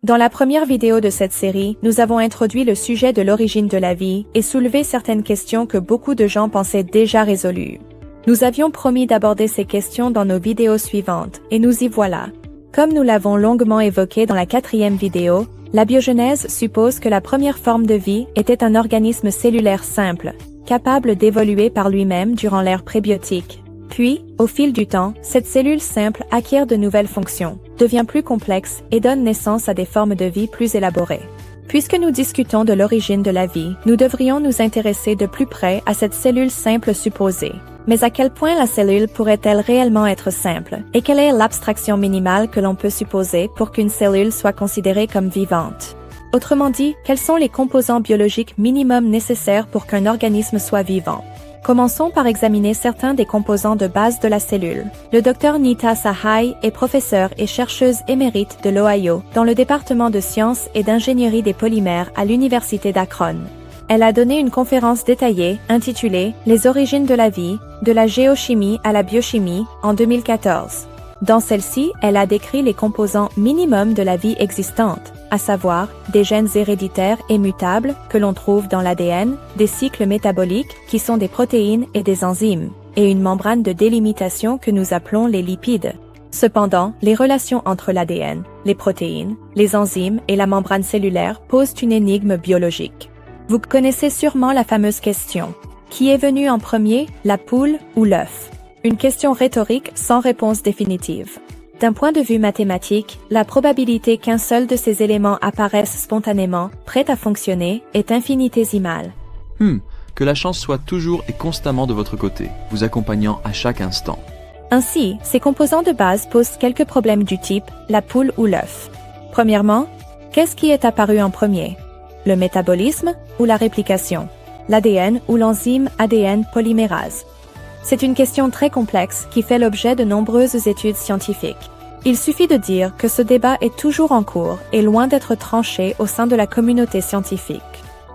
Dans la première vidéo de cette série, nous avons introduit le sujet de l'origine de la vie et soulevé certaines questions que beaucoup de gens pensaient déjà résolues. Nous avions promis d'aborder ces questions dans nos vidéos suivantes, et nous y voilà. Comme nous l'avons longuement évoqué dans la 4e vidéo, la biogenèse suppose que la première forme de vie était un organisme cellulaire simple, capable d'évoluer par lui-même durant l'ère prébiotique. Puis, au fil du temps, cette cellule simple acquiert de nouvelles fonctions, devient plus complexe et donne naissance à des formes de vie plus élaborées. Puisque nous discutons de l'origine de la vie, nous devrions nous intéresser de plus près à cette cellule simple supposée. Mais à quel point la cellule pourrait-elle réellement être simple? Et quelle est l'abstraction minimale que l'on peut supposer pour qu'une cellule soit considérée comme vivante? Autrement dit, quels sont les composants biologiques minimums nécessaires pour qu'un organisme soit vivant? Commençons par examiner certains des composants de base de la cellule. Le Dr Nita Sahai est professeure et chercheuse émérite de l'Ohio dans le département de sciences et d'ingénierie des polymères à l'université d'Akron. Elle a donné une conférence détaillée intitulée « Les origines de la vie, de la géochimie à la biochimie » en 2014. Dans celle-ci, elle a décrit les composants minimums de la vie existante, à savoir des gènes héréditaires et mutables que l'on trouve dans l'ADN, des cycles métaboliques qui sont des protéines et des enzymes, et une membrane de délimitation que nous appelons les lipides. Cependant, les relations entre l'ADN, les protéines, les enzymes et la membrane cellulaire posent une énigme biologique. Vous connaissez sûrement la fameuse question « Qui est venu en premier, la poule ou l'œuf ?» Une question rhétorique sans réponse définitive. D'un point de vue mathématique, la probabilité qu'un seul de ces éléments apparaisse spontanément, prêt à fonctionner, est infinitésimale. Que la chance soit toujours et constamment de votre côté, vous accompagnant à chaque instant. Ainsi, ces composants de base posent quelques problèmes du type la poule ou l'œuf. Premièrement, qu'est-ce qui est apparu en premier? Le métabolisme ou la réplication? L'ADN ou l'enzyme ADN polymérase? C'est une question très complexe qui fait l'objet de nombreuses études scientifiques. Il suffit de dire que ce débat est toujours en cours et loin d'être tranché au sein de la communauté scientifique.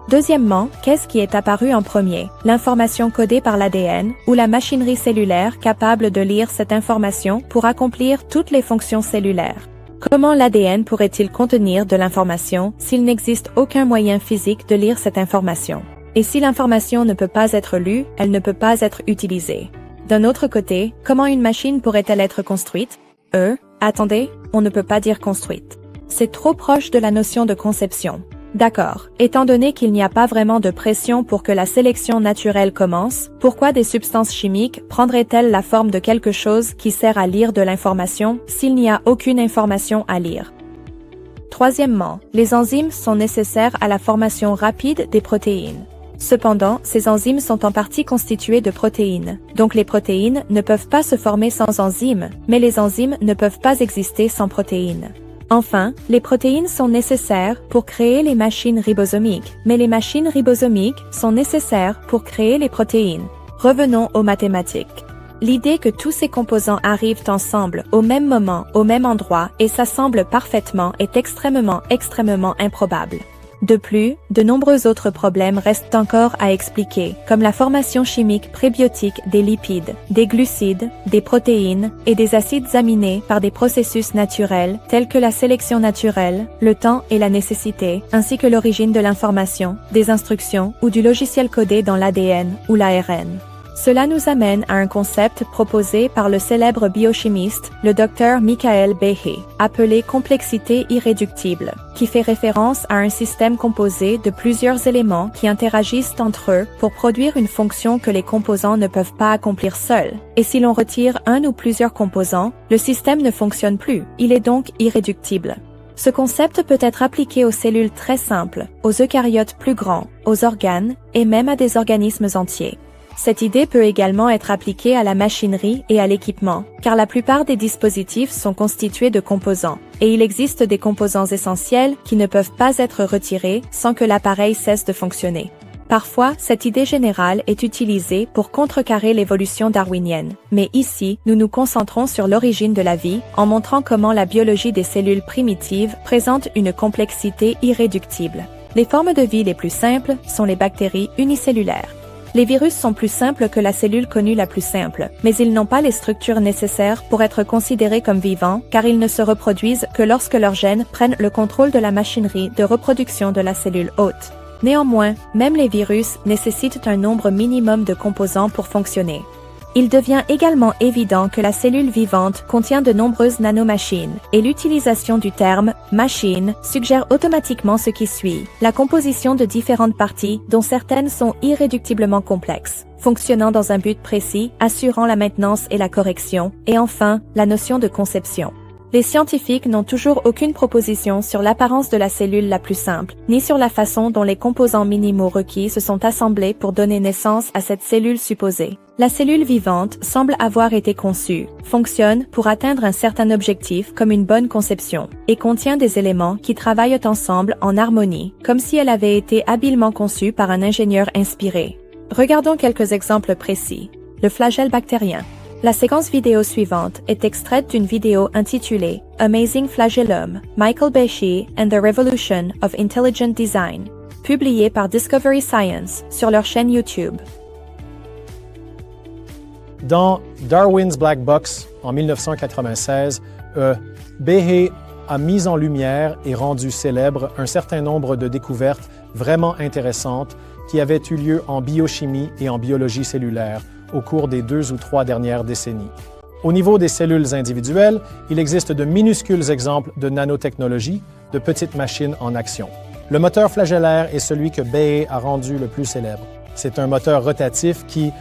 Deuxièmement, qu'est-ce qui est apparu en premier? L'information codée par l'ADN ou la machinerie cellulaire capable de lire cette information pour accomplir toutes les fonctions cellulaires? Comment l'ADN pourrait-il contenir de l'information s'il n'existe aucun moyen physique de lire cette information? Et si l'information ne peut pas être lue, elle ne peut pas être utilisée. D'un autre côté, comment une machine pourrait-elle être construite? Attendez, on ne peut pas dire construite. C'est trop proche de la notion de conception. D'accord, étant donné qu'il n'y a pas vraiment de pression pour que la sélection naturelle commence, pourquoi des substances chimiques prendraient-elles la forme de quelque chose qui sert à lire de l'information s'il n'y a aucune information à lire? Troisièmement, les enzymes sont nécessaires à la formation rapide des protéines. Cependant, ces enzymes sont en partie constituées de protéines, donc les protéines ne peuvent pas se former sans enzymes, mais les enzymes ne peuvent pas exister sans protéines. Enfin, les protéines sont nécessaires pour créer les machines ribosomiques, mais les machines ribosomiques sont nécessaires pour créer les protéines. Revenons aux mathématiques. L'idée que tous ces composants arrivent ensemble au même moment, au même endroit et s'assemblent parfaitement est extrêmement improbable. De plus, de nombreux autres problèmes restent encore à expliquer, comme la formation chimique prébiotique des lipides, des glucides, des protéines et des acides aminés par des processus naturels tels que la sélection naturelle, le temps et la nécessité, ainsi que l'origine de l'information, des instructions ou du logiciel codé dans l'ADN ou l'ARN. Cela nous amène à un concept proposé par le célèbre biochimiste, le Dr Michael Behe, appelé complexité irréductible, qui fait référence à un système composé de plusieurs éléments qui interagissent entre eux pour produire une fonction que les composants ne peuvent pas accomplir seuls. Et si l'on retire un ou plusieurs composants, le système ne fonctionne plus, il est donc irréductible. Ce concept peut être appliqué aux cellules très simples, aux eucaryotes plus grands, aux organes et même à des organismes entiers. Cette idée peut également être appliquée à la machinerie et à l'équipement, car la plupart des dispositifs sont constitués de composants, et il existe des composants essentiels qui ne peuvent pas être retirés sans que l'appareil cesse de fonctionner. Parfois, cette idée générale est utilisée pour contrecarrer l'évolution darwinienne, mais ici, nous nous concentrons sur l'origine de la vie, en montrant comment la biologie des cellules primitives présente une complexité irréductible. Les formes de vie les plus simples sont les bactéries unicellulaires. Les virus sont plus simples que la cellule connue la plus simple, mais ils n'ont pas les structures nécessaires pour être considérés comme vivants car ils ne se reproduisent que lorsque leurs gènes prennent le contrôle de la machinerie de reproduction de la cellule hôte. Néanmoins, même les virus nécessitent un nombre minimum de composants pour fonctionner. Il devient également évident que la cellule vivante contient de nombreuses nanomachines, et l'utilisation du terme « machine » suggère automatiquement ce qui suit, la composition de différentes parties dont certaines sont irréductiblement complexes, fonctionnant dans un but précis, assurant la maintenance et la correction, et enfin, la notion de conception. Les scientifiques n'ont toujours aucune proposition sur l'apparence de la cellule la plus simple, ni sur la façon dont les composants minimaux requis se sont assemblés pour donner naissance à cette cellule supposée. La cellule vivante semble avoir été conçue, fonctionne pour atteindre un certain objectif comme une bonne conception, et contient des éléments qui travaillent ensemble en harmonie, comme si elle avait été habilement conçue par un ingénieur inspiré. Regardons quelques exemples précis. Le flagelle bactérien. La séquence vidéo suivante est extraite d'une vidéo intitulée Amazing Flagellum, Michael Bechy and the Revolution of Intelligent Design, publiée par Discovery Science sur leur chaîne YouTube. Dans Darwin's Black Box, en 1996, Bechet a mis en lumière et rendu célèbre un certain nombre de découvertes vraiment intéressantes qui avaient eu lieu en biochimie et en biologie cellulaire au cours des 2 ou 3 dernières décennies. Au niveau des cellules individuelles, il existe de minuscules exemples de nanotechnologie, de petites machines en action. Le moteur flagellaire est celui que Bechet a rendu le plus célèbre. C'est un moteur rotatif qui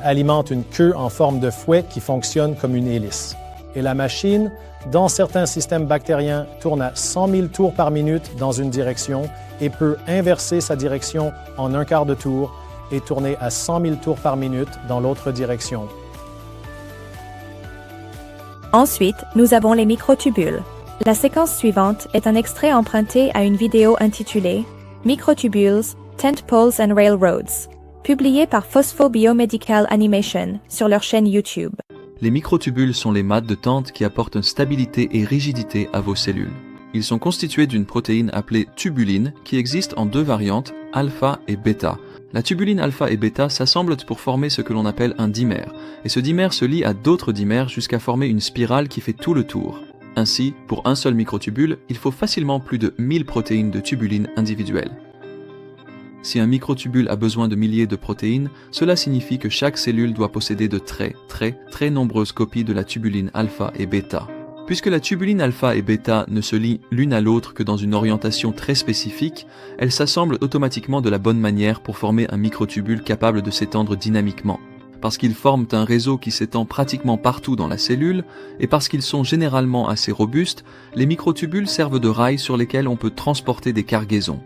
alimente une queue en forme de fouet qui fonctionne comme une hélice. Et la machine, dans certains systèmes bactériens, tourne à 100 000 tours par minute dans une direction et peut inverser sa direction en un quart de tour et tourner à 100 000 tours par minute dans l'autre direction. Ensuite, nous avons les microtubules. La séquence suivante est un extrait emprunté à une vidéo intitulée Microtubules, Tentpoles and Railroads, publiée par Phosphobiomedical Animation sur leur chaîne YouTube. Les microtubules sont les mâts de tente qui apportent stabilité et rigidité à vos cellules. Ils sont constitués d'une protéine appelée tubuline qui existe en 2 variantes, alpha et bêta. La tubuline alpha et bêta s'assemblent pour former ce que l'on appelle un dimère, et ce dimère se lie à d'autres dimères jusqu'à former une spirale qui fait tout le tour. Ainsi, pour un seul microtubule, il faut facilement plus de 1000 protéines de tubuline individuelles. Si un microtubule a besoin de milliers de protéines, cela signifie que chaque cellule doit posséder de très nombreuses copies de la tubuline alpha et bêta. Puisque la tubuline alpha et bêta ne se lient l'une à l'autre que dans une orientation très spécifique, elles s'assemblent automatiquement de la bonne manière pour former un microtubule capable de s'étendre dynamiquement. Parce qu'ils forment un réseau qui s'étend pratiquement partout dans la cellule, et parce qu'ils sont généralement assez robustes, les microtubules servent de rails sur lesquels on peut transporter des cargaisons.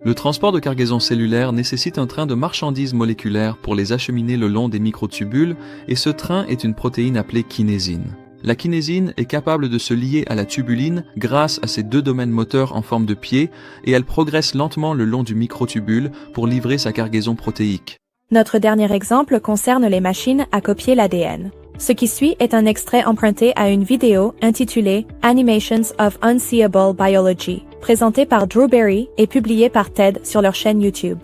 Le transport de cargaisons cellulaires nécessite un train de marchandises moléculaires pour les acheminer le long des microtubules, et ce train est une protéine appelée kinésine. La kinésine est capable de se lier à la tubuline grâce à ses 2 domaines moteurs en forme de pied et elle progresse lentement le long du microtubule pour livrer sa cargaison protéique. Notre dernier exemple concerne les machines à copier l'ADN. Ce qui suit est un extrait emprunté à une vidéo intitulée Animations of Unseeable Biology, présentée par Drew Berry et publiée par TED sur leur chaîne YouTube.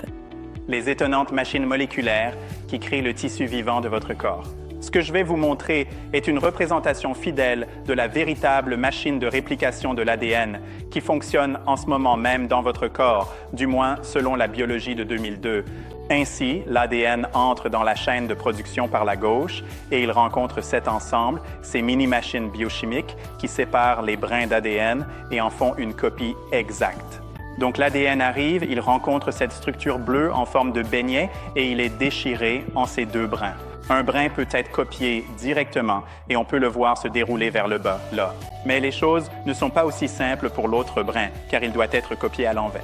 Les étonnantes machines moléculaires qui créent le tissu vivant de votre corps. Ce que je vais vous montrer est une représentation fidèle de la véritable machine de réplication de l'ADN qui fonctionne en ce moment même dans votre corps, du moins selon la biologie de 2002. Ainsi, l'ADN entre dans la chaîne de production par la gauche et il rencontre cet ensemble, ces mini-machines biochimiques qui séparent les brins d'ADN et en font une copie exacte. Donc l'ADN arrive, il rencontre cette structure bleue en forme de beignet et il est déchiré en ces 2 brins. Un brin peut être copié directement et on peut le voir se dérouler vers le bas, là. Mais les choses ne sont pas aussi simples pour l'autre brin, car il doit être copié à l'envers.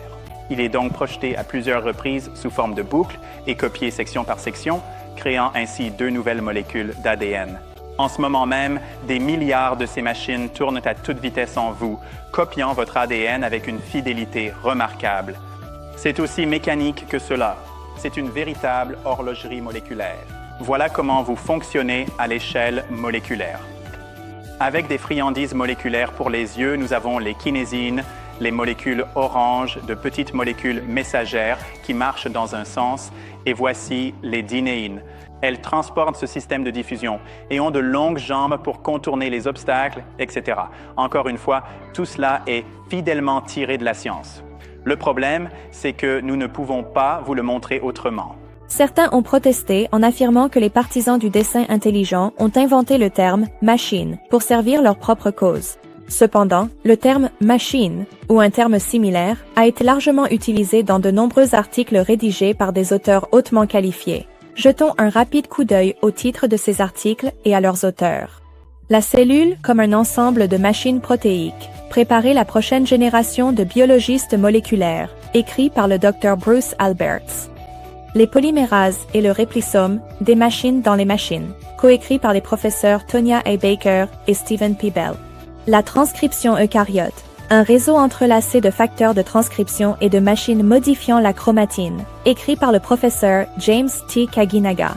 Il est donc projeté à plusieurs reprises sous forme de boucle et copié section par section, créant ainsi 2 nouvelles molécules d'ADN. En ce moment même, des milliards de ces machines tournent à toute vitesse en vous, copiant votre ADN avec une fidélité remarquable. C'est aussi mécanique que cela. C'est une véritable horlogerie moléculaire. Voilà comment vous fonctionnez à l'échelle moléculaire. Avec des friandises moléculaires pour les yeux, nous avons les kinésines, les molécules orange de petites molécules messagères qui marchent dans un sens, et voici les dinéines. Elles transportent ce système de diffusion et ont de longues jambes pour contourner les obstacles, etc. Encore une fois, tout cela est fidèlement tiré de la science. Le problème, c'est que nous ne pouvons pas vous le montrer autrement. Certains ont protesté en affirmant que les partisans du dessin intelligent ont inventé le terme « machine » pour servir leur propre cause. Cependant, le terme « machine » ou un terme similaire a été largement utilisé dans de nombreux articles rédigés par des auteurs hautement qualifiés. Jetons un rapide coup d'œil au titre de ces articles et à leurs auteurs. La cellule comme un ensemble de machines protéiques. Préparer la prochaine génération de biologistes moléculaires, écrit par le Dr Bruce Alberts. Les polymérases et le réplisome, des machines dans les machines, coécrit par les professeurs Tonya A. Baker et Stephen P. Bell. La transcription eucaryote, un réseau entrelacé de facteurs de transcription et de machines modifiant la chromatine, écrit par le professeur James T. Kaginaga.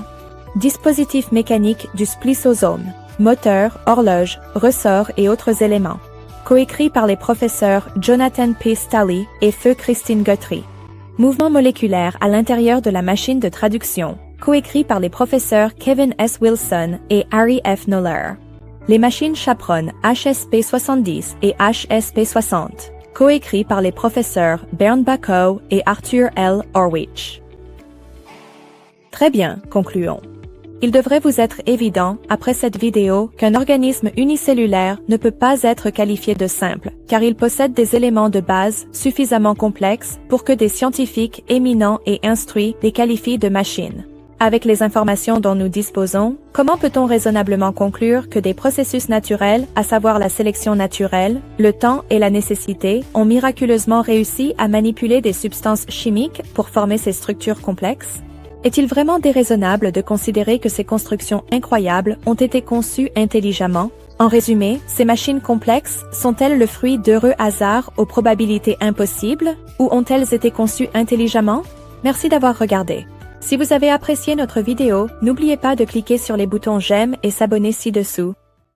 Dispositif mécanique du splissosome, moteur, horloge, ressort et autres éléments. Coécrit par les professeurs Jonathan P. Stalley et Feu Christine Guthrie. Mouvement moléculaire à l'intérieur de la machine de traduction, coécrit par les professeurs Kevin S. Wilson et Harry F. Noller. Les machines chaperonnes HSP70 et HSP60, coécrit par les professeurs Bernd Bakow et Arthur L. Orwich. Très bien, concluons. Il devrait vous être évident, après cette vidéo, qu'un organisme unicellulaire ne peut pas être qualifié de simple, car il possède des éléments de base suffisamment complexes pour que des scientifiques éminents et instruits les qualifient de machines. Avec les informations dont nous disposons, comment peut-on raisonnablement conclure que des processus naturels, à savoir la sélection naturelle, le temps et la nécessité, ont miraculeusement réussi à manipuler des substances chimiques pour former ces structures complexes? Est-il vraiment déraisonnable de considérer que ces constructions incroyables ont été conçues intelligemment? En résumé, ces machines complexes sont-elles le fruit d'heureux hasards aux probabilités impossibles, ou ont-elles été conçues intelligemment? Merci d'avoir regardé. Si vous avez apprécié notre vidéo, n'oubliez pas de cliquer sur les boutons j'aime et s'abonner ci-dessous.